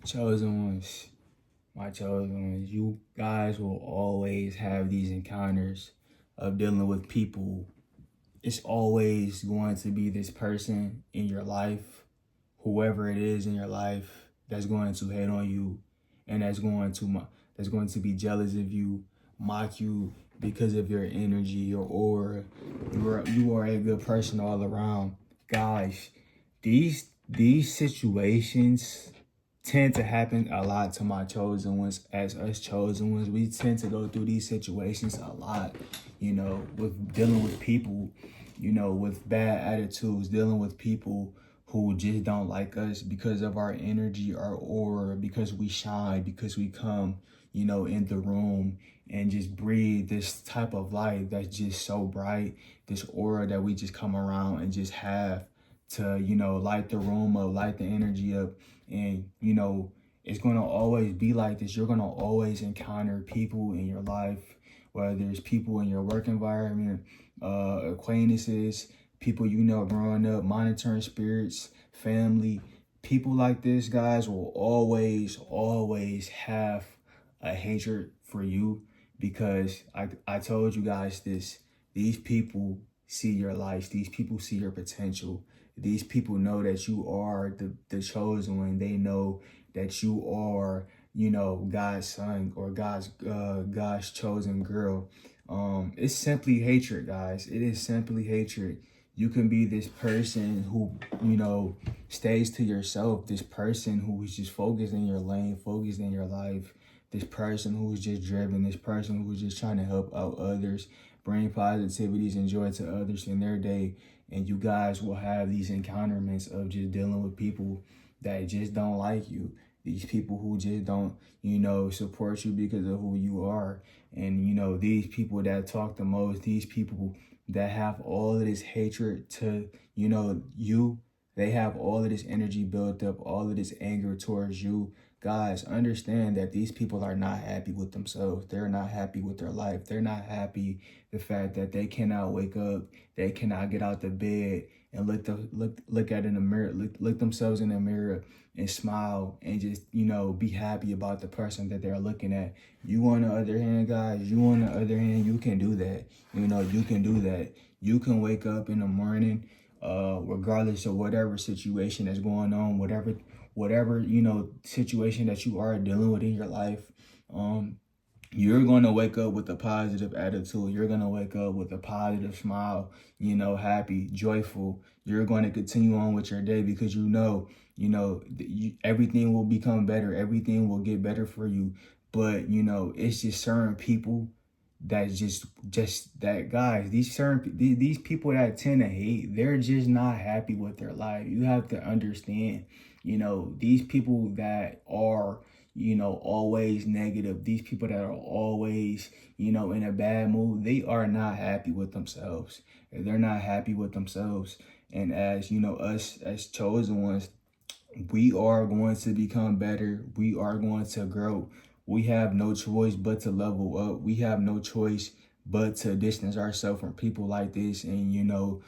Chosen ones, my chosen ones, you guys will always have these encounters of dealing with people. It's always going to be this person in your life, whoever it is in your life, that's going to hate on you, and that's going to be jealous of you, mock you because of your energy, your aura. You are a good person all around, guys. These situations tend to happen a lot to my chosen ones. As us chosen ones, we tend to go through these situations a lot, with dealing with people, with bad attitudes, dealing with people who just don't like us because of our energy, our aura, because we shine, because we come, in the room and just breathe this type of light that's just so bright, this aura that we just come around and just have to, light the room up, light the energy up. And, it's going to always be like this. You're going to always encounter people in your life, whether there's people in your work environment, acquaintances, people growing up, monitoring spirits, family. People like this, guys, will always have a hatred for you because I told you guys this. These people see your life. These people see your potential. These people know that you are the chosen one. They know that you are, God's son or God's chosen girl. It's simply hatred, guys. It is simply hatred. You can be this person who, stays to yourself, this person who is just focused in your lane, focused in your life, this person who's just driven, this person who's just trying to help out others, bring positivities and joy to others in their day. And you guys will have these encounterments of just dealing with people that just don't like you. These people who just don't, support you because of who you are. And, these people that talk the most, these people that have all of this hatred to, you, they have all of this energy built up, all of this anger towards you. Guys, understand that these people are not happy with themselves. They're not happy with their life. They're not happy the fact that they cannot wake up, they cannot get out the bed and look at in the mirror, look themselves in the mirror and smile and just, be happy about the person that they're looking at. You on the other hand, guys, you can do that. You can do that. You can wake up in the morning, regardless of whatever situation that's going on, whatever situation that you are dealing with in your life. You're going to wake up with a positive attitude. You're going to wake up with a positive smile, happy, joyful. You're going to continue on with your day because everything will become better. Everything will get better for you. But, it's just certain people that just that, guys, these people that tend to hate, they're just not happy with their life. You have to understand, these people that are, always negative, these people that are always, in a bad mood, they are not happy with themselves. They're not happy with themselves. And as, us as chosen ones, we are going to become better. We are going to grow. We have no choice but to level up. We have no choice but to distance ourselves from people like this and,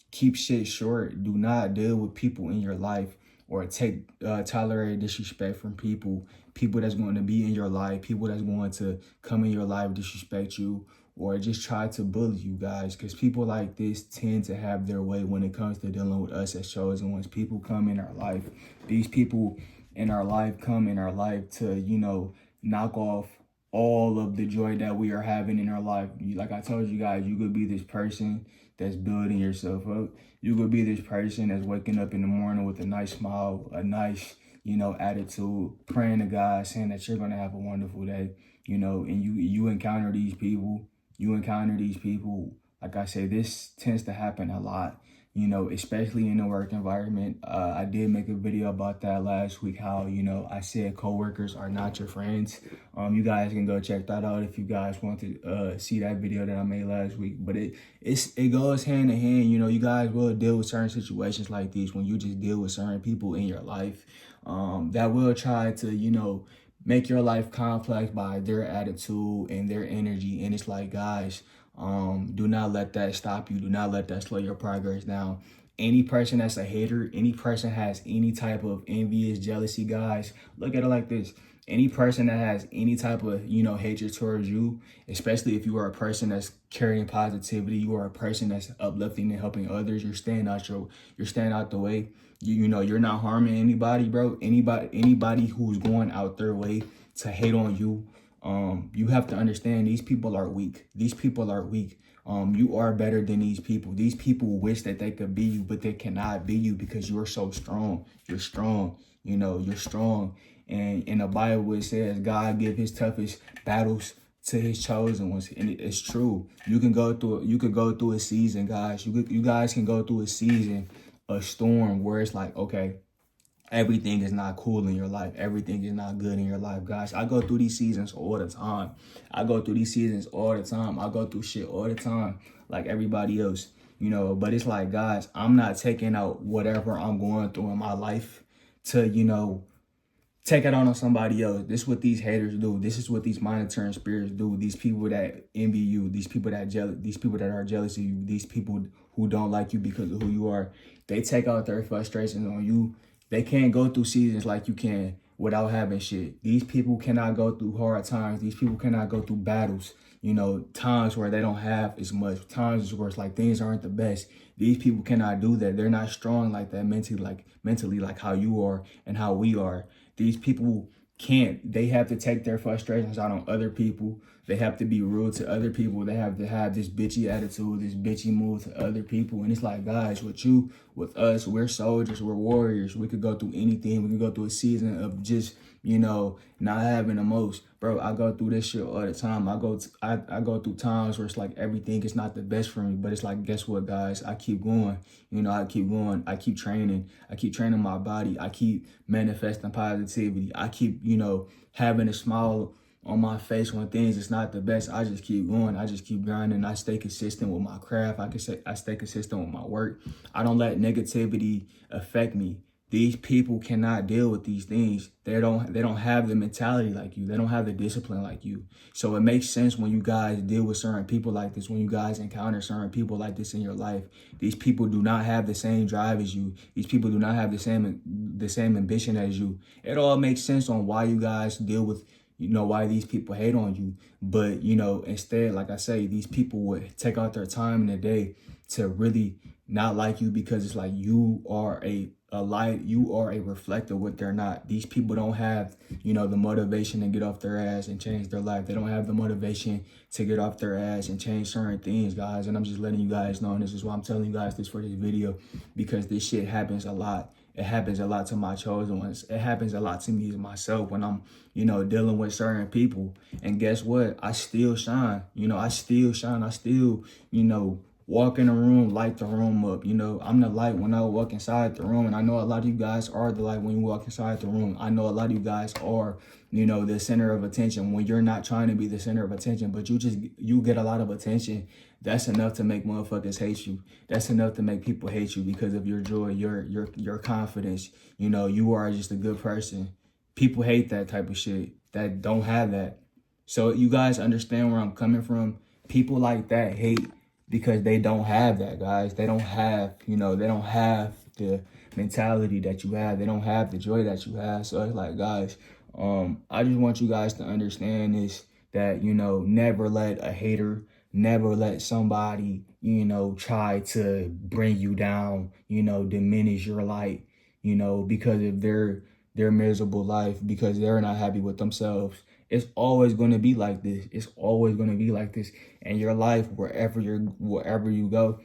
keep shit short. Do not deal with people in your life or tolerate disrespect from people that's going to be in your life, people that's going to come in your life, disrespect you, or just try to bully you, guys. Because people like this tend to have their way when it comes to dealing with us as chosen ones. People come in our life. These people in our life come in our life to, knock off all of the joy that we are having in our life. Like I told you guys, you could be this person that's building yourself up. You could be this person that's waking up in the morning with a nice smile, a nice, attitude, praying to God, saying that you're gonna have a wonderful day, and you encounter these people. You encounter these people. Like I say, this tends to happen a lot, especially in the work environment. I did make a video about that last week, how, I said coworkers are not your friends. You guys can go check that out if you guys want to see that video that I made last week. But it goes hand in hand. You guys will deal with certain situations like these when you just deal with certain people in your life that will try to, make your life complex by their attitude and their energy. And it's like, guys, do not let that stop you. Do not let that slow your progress down. Any person that's a hater, any person has any type of envious jealousy, guys, look at it like this. Any person that has any type of, hatred towards you, especially if you are a person that's carrying positivity, you are a person that's uplifting and helping others, you're staying out the way. You're not harming anybody, bro. Anybody who's going out their way to hate on you, you have to understand these people are weak. These people are weak. You are better than these people. These people wish that they could be you, but they cannot be you because you're so strong. You're strong. You're strong. And in the Bible, it says God give his toughest battles to his chosen ones. And it's true. You can go through a season, guys. You guys can go through a season, a storm where it's like, okay, everything is not cool in your life. Everything is not good in your life, guys. I go through these seasons all the time. I go through shit all the time, like everybody else, but it's like, guys, I'm not taking out whatever I'm going through in my life to, take it on somebody else. This is what these haters do. This is what these monitoring spirits do. These people that envy you, these people that are jealous of you, these people who don't like you because of who you are, they take out their frustrations on you. They can't go through seasons like you can without having shit. These people cannot go through hard times. These people cannot go through battles, times where they don't have as much, times where it's like things aren't the best. These people cannot do that. They're not strong like that mentally like how you are and how we are. These people can't. They have to take their frustrations out on other people. They have to be rude to other people. They have to have this bitchy attitude, this bitchy move to other people. And it's like, guys, with us, we're soldiers, we're warriors. We could go through anything. We could go through a season of just, not having the most. Bro, I go through this shit all the time. I go through times where it's like everything is not the best for me. But it's like, guess what, guys? I keep going. I keep going. I keep training. I keep training my body. I keep manifesting positivity. I keep, having a smile on my face when things is not the best. I just keep going. I just keep grinding. I stay consistent with my craft. I stay consistent with my work. I don't let negativity affect me. These people cannot deal with these things. They don't have the mentality like you. They don't have the discipline like you. So it makes sense when you guys deal with certain people like this, when you guys encounter certain people like this in your life. These people do not have the same drive as you. These people do not have the same ambition as you. It all makes sense on why you guys deal with, why these people hate on you. But, instead, like I say, these people would take out their time in the day to really not like you because it's like you are a light, you are a reflector of what they're not. These people don't have, the motivation to get off their ass and change their life. They don't have the motivation to get off their ass and change certain things, guys. And I'm just letting you guys know, and this is why I'm telling you guys this for this video, because this shit happens a lot. It happens a lot to my chosen ones. It happens a lot to me myself when I'm, dealing with certain people. And guess what? I still shine. I still shine. I still, walk in the room, light the room up. I'm the light when I walk inside the room. And I know a lot of you guys are the light when you walk inside the room. I know a lot of you guys are, the center of attention when you're not trying to be the center of attention, but you get a lot of attention. That's enough to make motherfuckers hate you. That's enough to make people hate you because of your joy, your confidence. You are just a good person. People hate that type of shit that don't have that. So you guys understand where I'm coming from. People like that hate because they don't have that, guys. They don't have, they don't have the mentality that you have. They don't have the joy that you have. So it's like, guys, I just want you guys to understand this, that, never let a hater, never let somebody, try to bring you down, diminish your light, because of their miserable life, because they're not happy with themselves. It's always going to be like this. It's always going to be like this. And your life, wherever you go,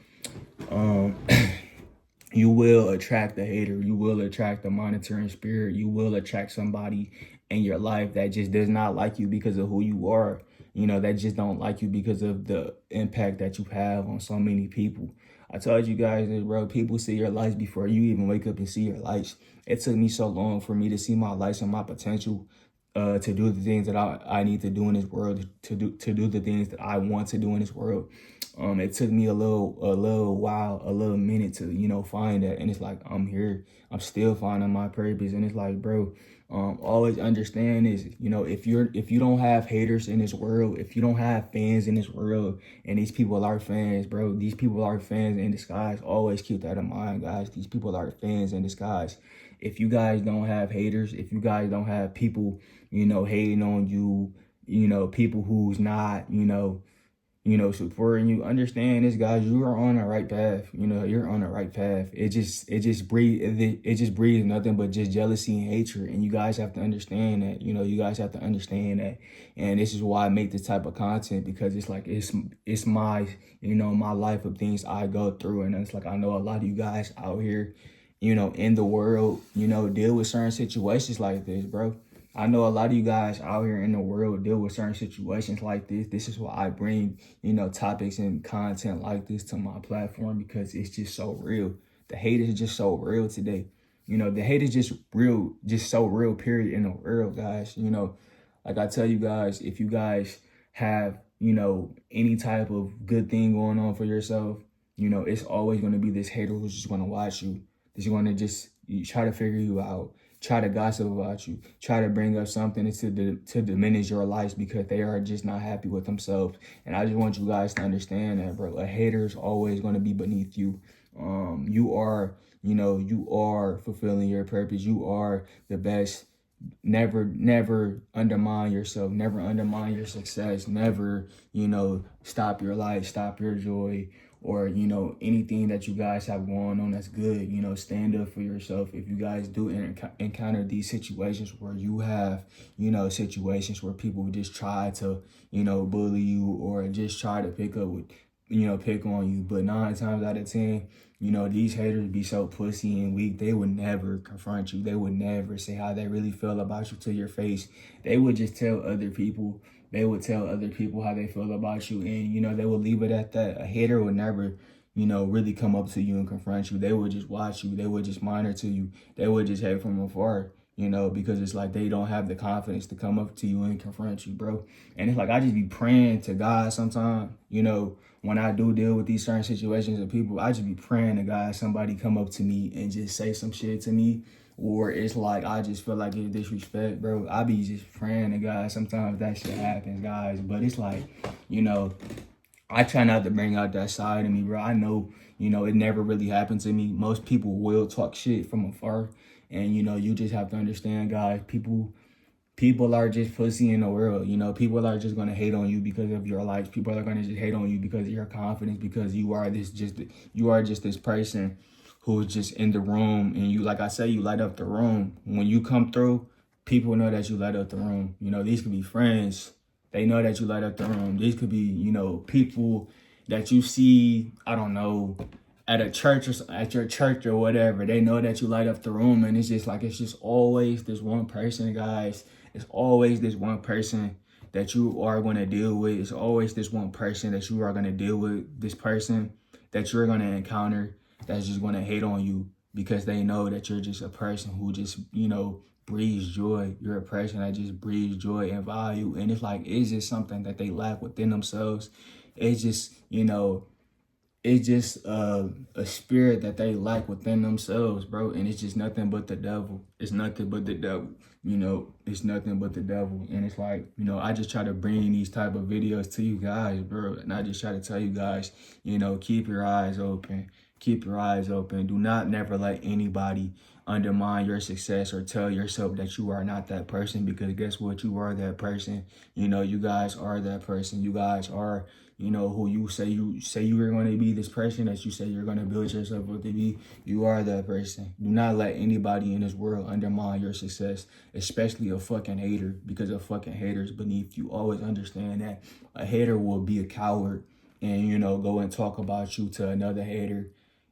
you will attract a hater. You will attract a monitoring spirit. You will attract somebody in your life that just does not like you because of who you are. That just don't like you because of the impact that you have on so many people. I told you guys that, bro, people see your lights before you even wake up and see your lights. It took me so long for me to see my lights and my potential, to do the things that I need to do in this world, to do the things that I want to do in this world. It took me a little while, a little minute to, find that. And it's like, I'm here. I'm still finding my purpose. And it's like, bro, Always understand is, you know, if you don't have haters in this world, if you don't have fans in this world, and these people are fans, bro, these people are fans in disguise. Always keep that in mind, guys. These people are fans in disguise. If you guys don't have haters, if you guys don't have people, you know, hating on you, you know, people who's not, supporting you, understand this, guys. You are on the right path. You know, you're on the right path. It just breeds nothing but just jealousy and hatred. And you guys have to understand that. You know, you guys have to understand that. And this is why I make this type of content, because it's like it's my, my life of things I go through, and it's like I know a lot of you guys out here, in the world, deal with certain situations like this, bro. I know a lot of you guys out here in the world deal with certain situations like this. This is why I bring, topics and content like this to my platform, because it's just so real. The hate is just so real today. The hate is just real, just so real, period, in the world, guys. Like I tell you guys, if you guys have, any type of good thing going on for yourself, it's always going to be this hater who's just going to watch you. That's going to just try to figure you out, try to gossip about you, try to bring up something to diminish your life, because they are just not happy with themselves. And I just want you guys to understand that, bro. A hater is always going to be beneath you. You are fulfilling your purpose. You are the best. Never undermine yourself. Never undermine your success. Never, stop your life, stop your joy, or, anything that you guys have going on that's good. Stand up for yourself. If you guys do encounter these situations where you have, situations where people just try to, bully you, or just try to pick on you. But 9 times out of 10, these haters be so pussy and weak. They would never confront you. They would never say how they really feel about you to your face. They would just tell other people. They would tell other people how they feel about you, and, they would leave it at that. A hater would never, really come up to you and confront you. They would just watch you. They would just monitor you. They would just hate from afar, because it's like they don't have the confidence to come up to you and confront you, bro. And it's like I just be praying to God sometimes, when I do deal with these certain situations of people, I just be praying to God somebody come up to me and just say some shit to me. Or it's like I just feel like it's disrespect, bro. I be just praying to God. Sometimes that shit happens, guys. But it's like, I try not to bring out that side of me, bro. I know, it never really happened to me. Most people will talk shit from afar. And, you just have to understand, guys, people are just pussy in the world. People are just going to hate on you because of your life. People are going to just hate on you because of your confidence, because you are just this person who's just in the room, and you, like I say, you light up the room. When you come through, people know that you light up the room. These could be friends. They know that you light up the room. These could be, people that you see, I don't know, at a church or at your church or whatever. They know that you light up the room, and it's just always this one person, guys. It's always this one person that you are going to deal with. It's always this one person that you are going to deal with, this person that you're going to encounter that's just going to hate on you, because they know that you're just a person who just, breathes joy. You're a person that just breathes joy and value. And it's like, it's just something that they lack within themselves. It's just, it's just a spirit that they lack within themselves, bro. And it's just nothing but the devil. It's nothing but the devil. It's nothing but the devil. And it's like, I just try to bring these type of videos to you guys, bro. And I just try to tell you guys, keep your eyes open. Keep your eyes open. Do not never let anybody undermine your success or tell yourself that you are not that person, because guess what? You are that person. You guys are that person. You guys are, who you say you are going to be, this person that you say you're going to build yourself up to be. You are that person. Do not let anybody in this world undermine your success, especially a fucking hater, because a fucking hater is beneath you. Always understand that. A hater will be a coward and, go and talk about you to another hater.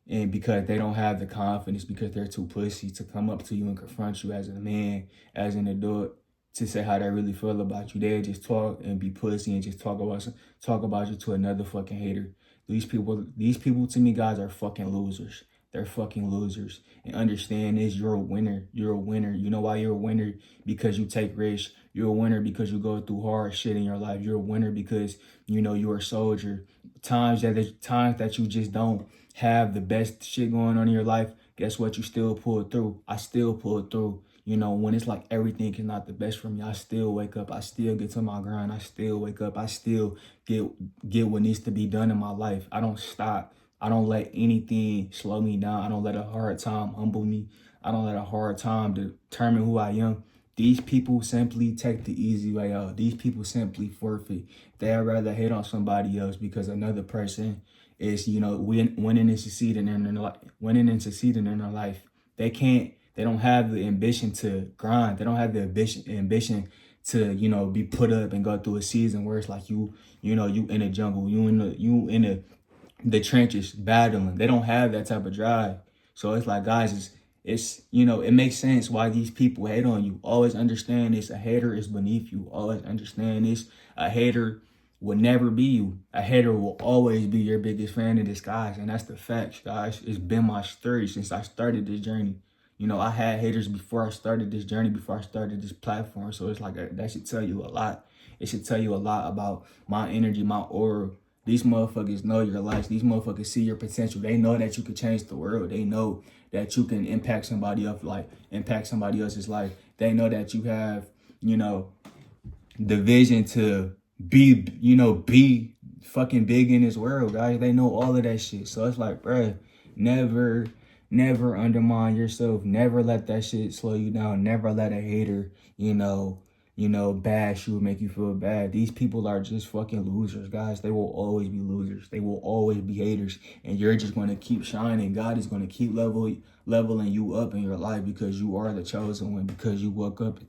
And because they don't have the confidence, because they're too pussy to come up to you and confront you as a man, as an adult, to say how they really feel about you. They just talk and be pussy and just talk about you to another fucking hater. These people to me, guys, are fucking losers. They're fucking losers. And understand this, you're a winner. You're a winner. You know why you're a winner? Because you take risks. You're a winner because you go through hard shit in your life. You're a winner because, you're a soldier. Times that you just don't have the best shit going on in your life, guess what? You still pull through. I still pull through. You know, when it's like everything is not the best for me, I still wake up. I still get to my grind. I still wake up. I still get what needs to be done in my life. I don't stop. I don't let anything slow me down. I don't let a hard time humble me. I don't let a hard time determine who I am. These people simply take the easy way out. These people simply forfeit. They'd rather hate on somebody else because another person is, you know, winning and succeeding in their life. Winning and succeeding in their life. They don't have the ambition to grind. They don't have the ambition to, you know, be put up and go through a season where it's like you know, you in the jungle, you in the trenches battling. They don't have that type of drive. So it's like, guys, it's you know, it makes sense why these people hate on you. Always understand this. A hater is beneath you. Always understand this. A hater will never be you. A hater will always be your biggest fan in disguise. And that's the facts, guys. It's been my story since I started this journey. You know, I had haters before I started this journey, before I started this platform. So it's like, that should tell you a lot. It should tell you a lot about my energy, my aura. These motherfuckers know your life. These motherfuckers see your potential. They know that you can change the world. They know that you can impact somebody else's life. They know that you have, you know, the vision to be fucking big in this world, guys. They know all of that shit. So it's like, bruh, never undermine yourself. Never let that shit slow you down. Never let a hater, bash you, make you feel bad. These people are just fucking losers, guys. They will always be losers. They will always be haters. And you're just going to keep shining. God is going to keep leveling you up in your life because you are the chosen one, because you woke up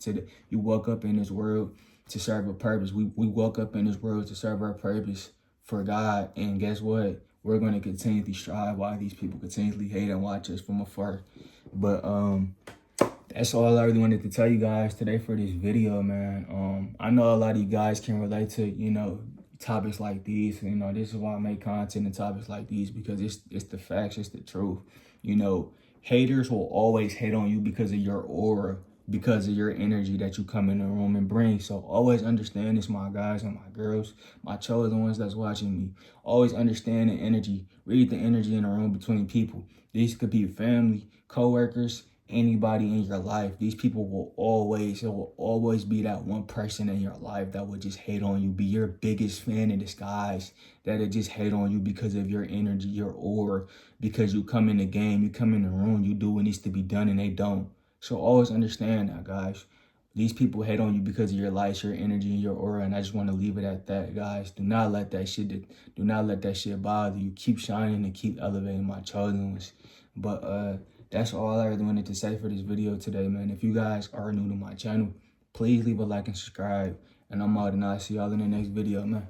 in this world to serve a purpose. We woke up in this world to serve our purpose for God. And guess what? We're going to continually strive while these people continually hate and watch us from afar. But that's all I really wanted to tell you guys today for this video, man. I know a lot of you guys can relate to, you know, topics like these. You know, this is why I make content and topics like these, because it's the facts, it's the truth. You know, haters will always hate on you because of your aura, because of your energy that you come in the room and bring. So always understand this, my guys and my girls, my chosen ones that's watching me. Always understand the energy. Read the energy in the room between people. These could be family, co-workers, anybody in your life. These people will always be that one person in your life that will just hate on you, be your biggest fan in disguise, that'll just hate on you because of your energy, your aura, because you come in the game, you come in the room, you do what needs to be done, and they don't. So always understand that, guys. These people hate on you because of your lights, your energy, and your aura, and I just want to leave it at that, guys. Do not let that shit bother you. Keep shining and keep elevating, my chosen ones. But that's all I really wanted to say for this video today, man. If you guys are new to my channel, please leave a like and subscribe. And I'm out, and I'll see y'all in the next video, man.